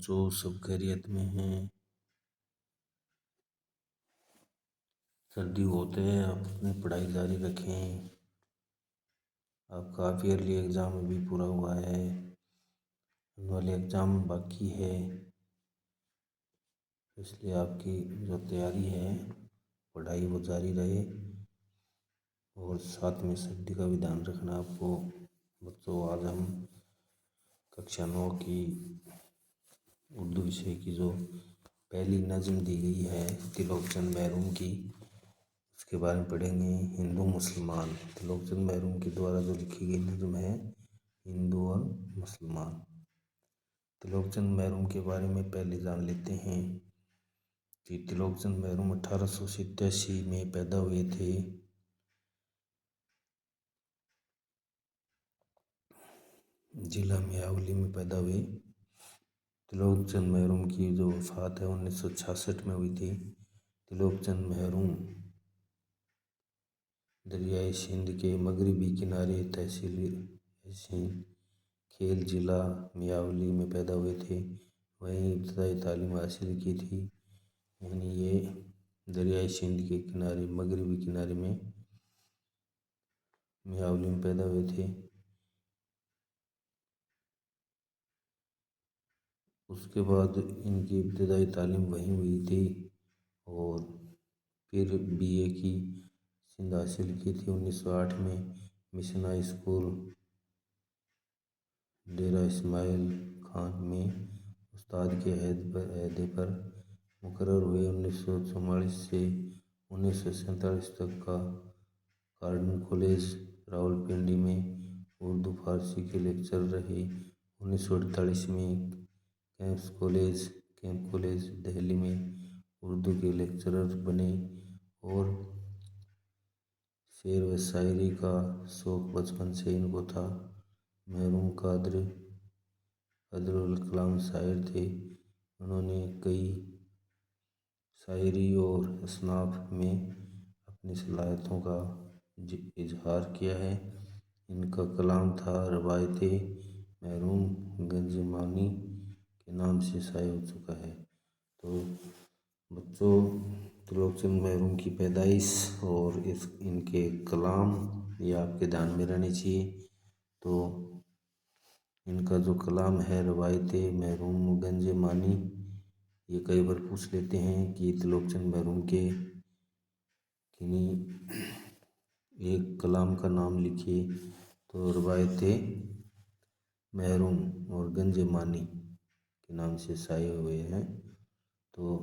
बच्चों सब खैरियत में हैं। सर्दी होते हैं, आप अपनी पढ़ाई जारी रखें। आपका हाफ ईयरली एग्ज़ाम अभी पूरा हुआ है, एनुअल एग्ज़ाम बाकी है, इसलिए आपकी जो तैयारी है पढ़ाई वो जारी रहे और साथ में सर्दी का भी ध्यान रखना आपको। बच्चों, आज हम कक्षा 9 की उर्दू विषय की जो पहली नज़्म दी गई है तिलोक चंद महरूम की, उसके बारे में पढ़ेंगे। हिंदू मुसलमान, तिलोक चंद महरूम के द्वारा जो लिखी गई नज़्म है हिंदू और मुसलमान। तिलोक चंद महरूम के बारे में पहले जान लेते हैं कि तिलोक चंद महरूम 1887 में पैदा हुए थे। जिला मियावली में पैदा हुए। तिलोक चंद महरूम की जो वफ़ात है 1966 में हुई थी। तिलोक चंद महरूम दरियाई सिंध के मगरबी किनारे तहसील हसीन खेल जिला मियावली में पैदा हुए थे। वहीं इब्तदाई तालीम हासिल की थी, यानी ये दरियाई सिंध के किनारे मगरबी किनारे में मियावली में पैदा हुए थे। उसके बाद इनकी इब्तदाई तालीम वहीं हुई थी और फिर बीए की सिंध हासिल की थी 1908 में मिशन हाई स्कूल डेरा इस्माइल खान में उस्ताद के अहदे पर मुकर्रर हुए। 1944 से 1947 तक का कार्डन कॉलेज रावलपिंडी में उर्दू फारसी के लेक्चर रहे। 1948 में कैंप कॉलेज दिल्ली में उर्दू के लेक्चरर बने और शेर व शायरी का शौक़ बचपन से इनको था। महरूम कदरुल कलाम शायर थे। उन्होंने कई शायरी और असनाफ में अपनी सलाहियतों का इजहार किया है। इनका कलाम था रवायत महरूम गंजमानी के नाम से शाये हो चुका है। तो बच्चों, तिलोक चंद महरूम की पैदाइश और इनके कलाम ये आपके ध्यान में रहने चाहिए। तो इनका जो कलाम है रवायत महरूम गंजमानी, ये कई बार पूछ लेते हैं कि तिलोक चंद महरूम के किन्हीं एक कलाम का नाम लिखिए, तो रवायत महरूम और गंजमानी के नाम से शाये हुए हैं। तो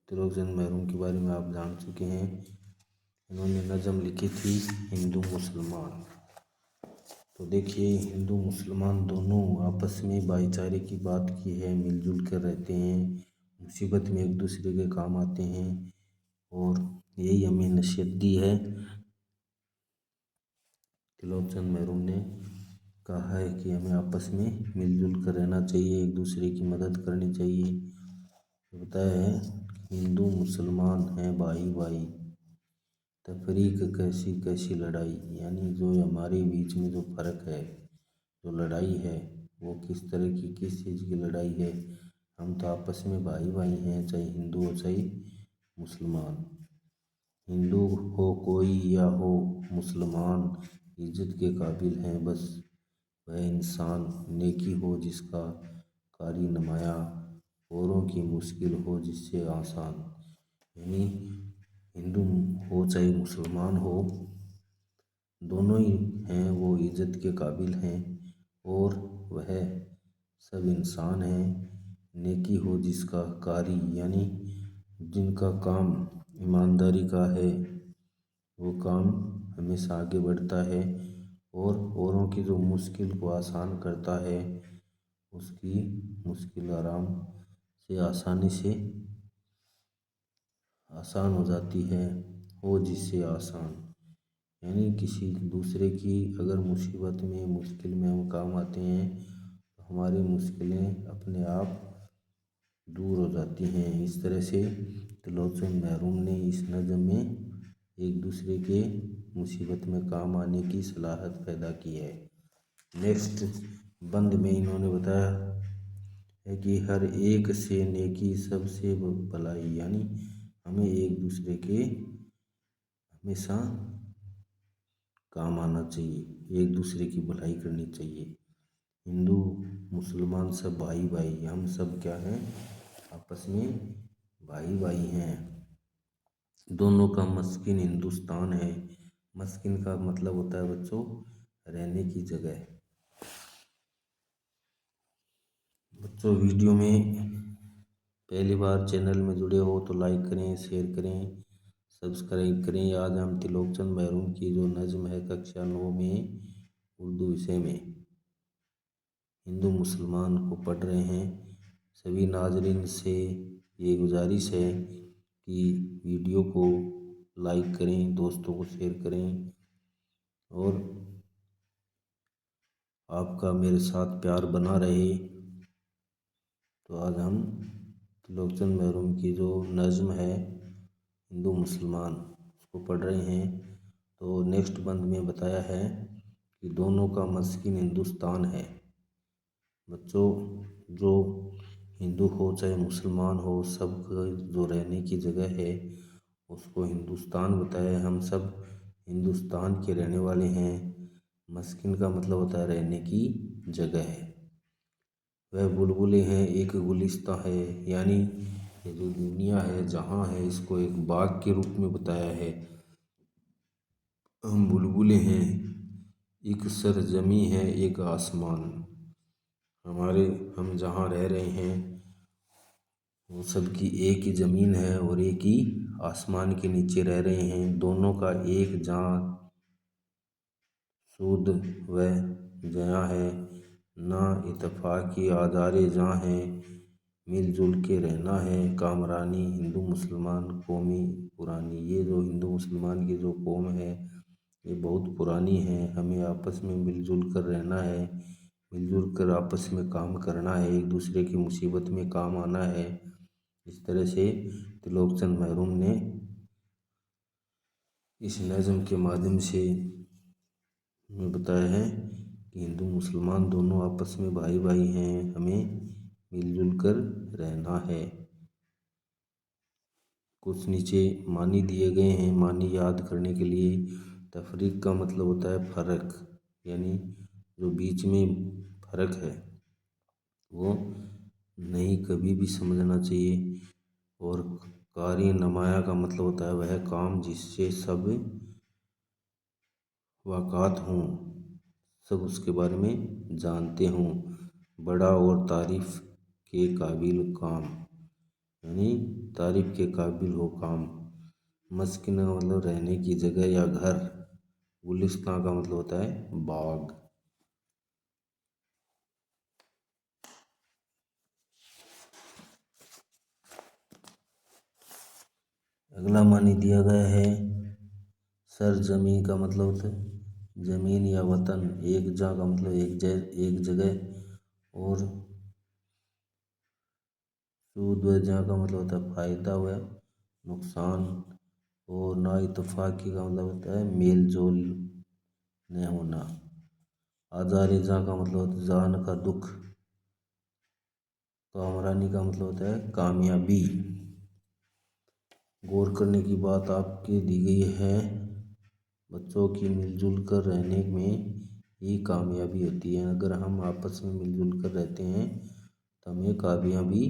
तिलोक चंद महरूम के बारे में आप जान चुके हैं। इन्होंने नज़म लिखी थी हिंदू मुसलमान। तो देखिए, हिंदू मुसलमान दोनों आपस में भाईचारे की बात की है, मिलजुल कर रहते हैं, मुसीबत में एक दूसरे के काम आते हैं और यही हमें नसीहत दी है। तिलोक चंद महरूम ने कहा है कि हमें आपस में मिलजुल कर रहना चाहिए, एक दूसरे की मदद करनी चाहिए। बताया है हिंदू मुसलमान हैं भाई भाई, तफरीक कैसी कैसी लड़ाई, यानी जो हमारे बीच में जो फ़र्क है, जो लड़ाई है, वो किस तरह की किस चीज़ की लड़ाई है। हम तो आपस में भाई भाई हैं, चाहे हिंदू हो चाहे मुसलमान। हिंदू हो कोई या हो मुसलमान, इज्जत के काबिल हैं बस वह इंसान, नेकी हो जिसका कारी नमाया, औरों की मुश्किल हो जिससे आसान। यानी हिंदू हो चाहे मुसलमान हो, दोनों ही हैं वो इज्जत के काबिल हैं और वह सब इंसान हैं। नेकी हो जिसका कारी, यानी जिनका काम ईमानदारी का है, वो काम हमेशा आगे बढ़ता है और औरों की जो मुश्किल को आसान करता है, उसकी मुश्किल आराम से आसानी से आसान हो जाती है। हो जिससे आसान, यानी किसी दूसरे की अगर मुसीबत में मुश्किल में हम काम आते हैं तो हमारी मुश्किलें अपने आप दूर हो जाती हैं। इस तरह से तिलोक चंद महरूम ने इस नज़्म में एक दूसरे के मुसीबत में काम आने की सलाहत पैदा की है। नेक्स्ट बंद में इन्होंने बताया ہے کہ ہر ایک سے نیکی سب سے بھلائی، یعنی ہمیں ایک دوسرے کے ہمیشہ کام آنا چاہیے، ایک دوسرے کی بھلائی کرنی چاہیے۔ ہندو مسلمان سب بھائی بھائی، ہم سب کیا ہیں، آپس میں بھائی بھائی ہیں۔ دونوں کا مسکن ہندوستان ہے۔ مسکن کا مطلب ہوتا ہے بچوں رہنے کی جگہ۔ بچوں ویڈیو میں پہلی بار چینل میں جڑے ہو تو لائک کریں، شیئر کریں، سبسکرائب کریں۔ آج ہم تلوک چند محروم کی جو نظم ہے کक्षा 9 میں اردو وشے میں ہندو مسلمان کو پڑھ رہے ہیں۔ سبھی ناظرین سے یہ گزارش ہے کہ ویڈیو کو لائک کریں، دوستوں کو شیئر کریں اور آپ کا میرے ساتھ پیار بنا رہے۔ تو آج ہم تلوک چند محروم کی جو نظم ہے ہندو مسلمان اس کو پڑھ رہے ہیں۔ تو نیکسٹ بند میں بتایا ہے کہ دونوں کا مسکن ہندوستان ہے۔ بچوں جو ہندو ہو چاہے مسلمان ہو، سب کا جو رہنے کی جگہ ہے اس کو ہندوستان بتایا ہے۔ ہم سب ہندوستان کے رہنے والے ہیں۔ مسکن کا مطلب ہوتا ہے رہنے کی جگہ ہے۔ وہ بلبلیں ہیں ایک گلستاں ہے، یعنی یہ جو دنیا ہے جہاں ہے اس کو ایک باغ کے روپ میں بتایا ہے۔ ہم بلبلیں ہیں، ایک سرزمیں ہے ایک آسمان۔ ہم جہاں رہ رہے ہیں وہ سب کی ایک ہی زمین ہے اور ایک ہی آسمان کے نیچے رہ رہے ہیں۔ دونوں کا ایک جہاں سود و جہاں ہے، نہ اتفاقی آزار جہاں ہے، مل جل کے رہنا ہے کامرانی، ہندو مسلمان قومی پرانی۔ یہ جو ہندو مسلمان کی جو قوم ہے یہ بہت پرانی ہے۔ ہمیں آپس میں مل جل کر رہنا ہے، مل جل کر آپس میں کام کرنا ہے، ایک دوسرے کی مصیبت میں کام آنا ہے۔ اس طرح سے تلوک چند محروم نے اس نظم کے مادھیم سے ہمیں بتایا ہے کہ ہندو مسلمان دونوں آپس میں بھائی بھائی ہیں، ہمیں مل جل کر رہنا ہے۔ کچھ نیچے معنی دیے گئے ہیں، معنی یاد کرنے کے لیے۔ تفریق کا مطلب ہوتا ہے فرق، یعنی جو بیچ میں فرق ہے وہ نہیں کبھی بھی سمجھنا چاہیے۔ اور کاری نمایاں کا مطلب ہوتا ہے وہ کام جس سے سب واقعات ہوں، سب اس کے بارے میں جانتے ہوں۔ بڑا اور تعریف کے قابل کام، یعنی تعریف کے قابل ہو کام۔ مسکن کا مطلب رہنے کی جگہ یا گھر۔ گلستاں کا مطلب ہوتا ہے باغ۔ اگلا معنی دیا گیا ہے سرزمین کا مطلب ہوتا ہے زمین یا وطن۔ ایک جگہ کا مطلب ایک جگہ، اور سود و جہاں کا مطلب ہوتا ہے فائدہ و نقصان، اور نا اتفاقی کا مطلب ہوتا ہے میل جول نہ ہونا۔ آزار جہاں کا مطلب ہوتا ہے جان کا دکھ۔ کامرانی کا مطلب ہوتا ہے کامیابی۔ غور کرنے کی بات آپ کے دی گئی ہے بچوں کی مل جل کر رہنے میں ہی کامیابی ہوتی ہے۔ اگر ہم آپس میں مل جل کر رہتے ہیں تو ہمیں کامیابی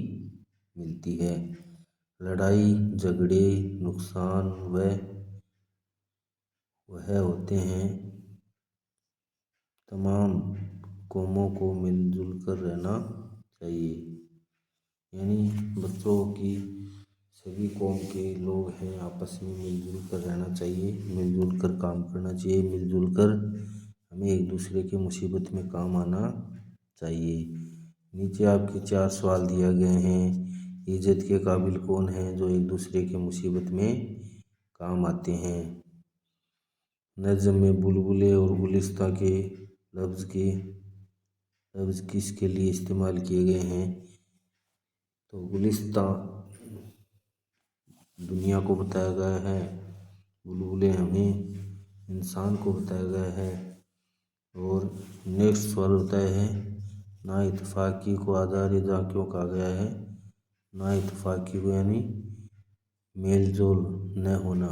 ملتی ہے۔ لڑائی جھگڑے نقصان وہ ہوتے ہیں۔ تمام قوموں کو مل جل کر رہنا چاہیے، یعنی بچوں کی سبھی قوم کے لوگ ہیں آپس میں مل جل کر رہنا چاہیے، مل جل کر کام کرنا چاہیے، مل جل کر ہمیں ایک دوسرے کی مصیبت میں کام آنا چاہیے۔ نیچے آپ کے 4 سوال دیا گئے ہیں۔ عزت کے قابل کون ہیں جو ایک دوسرے کی مصیبت میں کام آتے ہیں؟ نظم میں بلبلے اور گلستاں کے لفظ کس کے لیے استعمال کیے گئے ہیں؟ تو گلستاں دنیا کو بتایا گیا ہے، بلبلیں ہمیں انسان کو بتایا گیا ہے۔ اور نیکسٹ سوال ہوتا ہے ना इत्तेफाकी को आज़ाद रज़ा क्यों कहा गया है? ना इत्तेफाकी को यानी मेल जोल न होना,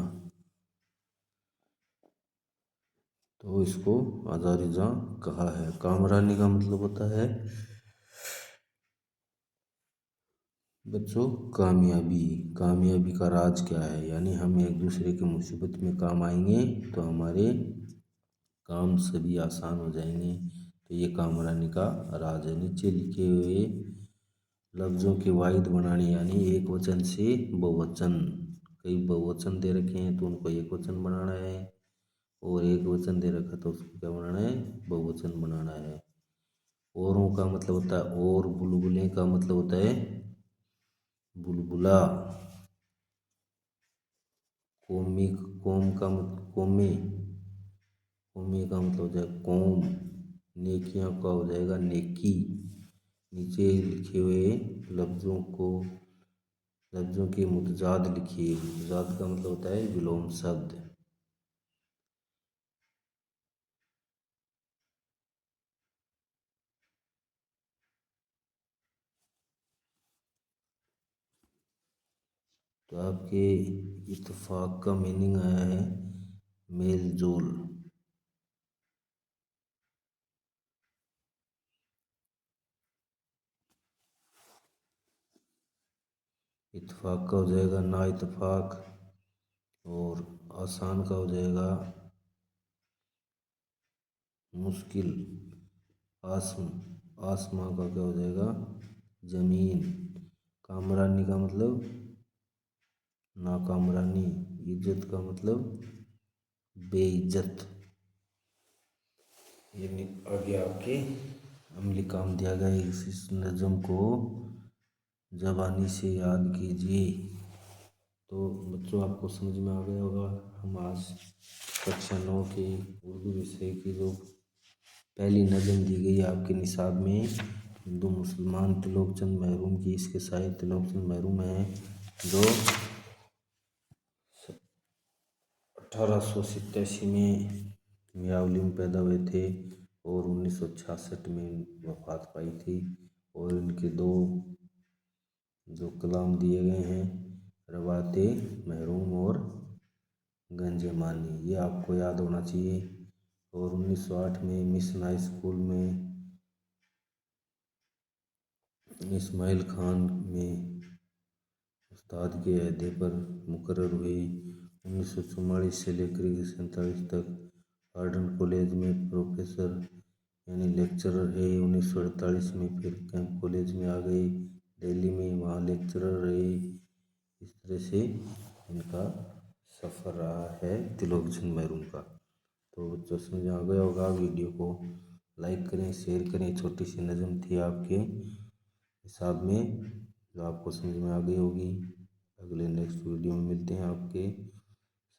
तो इसको आज़ाद रज़ा कहा है। कामरानी का मतलब होता है बच्चों कामयाबी। कामयाबी का राज क्या है? यानी हम एक दूसरे की मुसीबत में काम आएंगे तो हमारे काम सभी आसान हो जाएंगे। तो ये कामरानी का राज है। नीचे लिखे हुए लफ्ज़ों के वाहिद बनाने यानी एक वचन से बहुवचन। कई बहुवचन दे रखे हैं तो उनको एक वचन बनाना है, और एक वचन दे रखा तो उसको क्या बनाना है? बहुवचन बनाना है। औरों का मतलब होता है और, बुलबुलें का मतलब होता है बुलबुला, कौमी कौम का मतलब कौमे, कौमे का मतलब हो जाएगा कौम, नेकियां का हो जाएगा नेकी। नीचे लिखे हुए लफ्ज़ों के मुतजाद लिखिए। मुतजाद का मतलब होता है विलोम शब्द। तो आपके इत्तेफाक का मीनिंग आया है मेल जोल। इत्तेफाक का हो जाएगा ना इत्तेफाक, और आसान का हो जाएगा मुश्किल। आसम आसमां का क्या हो जाएगा? जमीन। कामरानी का मतलब नाकामरानी। इज्जत का मतलब बेइज्जत। ये आगे आपके अमली काम दिया गया है। इस नज़म को ज़बानी से याद कीजिए। तो बच्चों आपको समझ में आ गया होगा। हम आज कक्षा 9 के उर्दू विषय की जो पहली नज़म दी गई आपके निसाब में, हिंदू मुसलमान त्रिलोक चंद महरूम की, इसके शायर त्रिलोक चंद महरूम हैं जो 1887 में मियावली में पैदा हुए थे और 1966 में वफ़ात पाई थी। और इनके दो जो कलाम दिए गए हैं, रवाते महरूम और गंज मानी, ये आपको याद होना चाहिए। और 1908 में मिशन हाई स्कूल में इस्माइल खान में उस्ताद के अहदे पर मुकर्रर हुए। 1944 से लेकर 1947 तक हार्डन कॉलेज में प्रोफेसर यानी लेक्चरर रहे। 1948 में फिर कैंप कॉलेज में आ गए दिल्ली में, वहाँ लेक्चरर रहे। इस तरह से इनका सफ़र रहा है त्रिलोक चंद महरूम का। तो बच्चों समझ आ गया होगा। वीडियो को लाइक करें, शेयर करें। छोटी सी नज़म थी आपके हिसाब में जो आपको समझ में आ गई होगी। अगले नेक्स्ट वीडियो में मिलते हैं आपके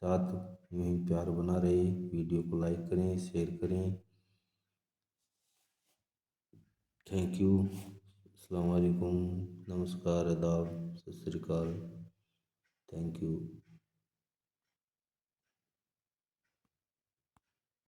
साथ। यूँ ही प्यार बना रहे। वीडियो को लाइक करें, शेयर करें। Thank you. अस्सलाम वालेकुम, नमस्कार, आदाब, सत श्री अकाल। Thank you.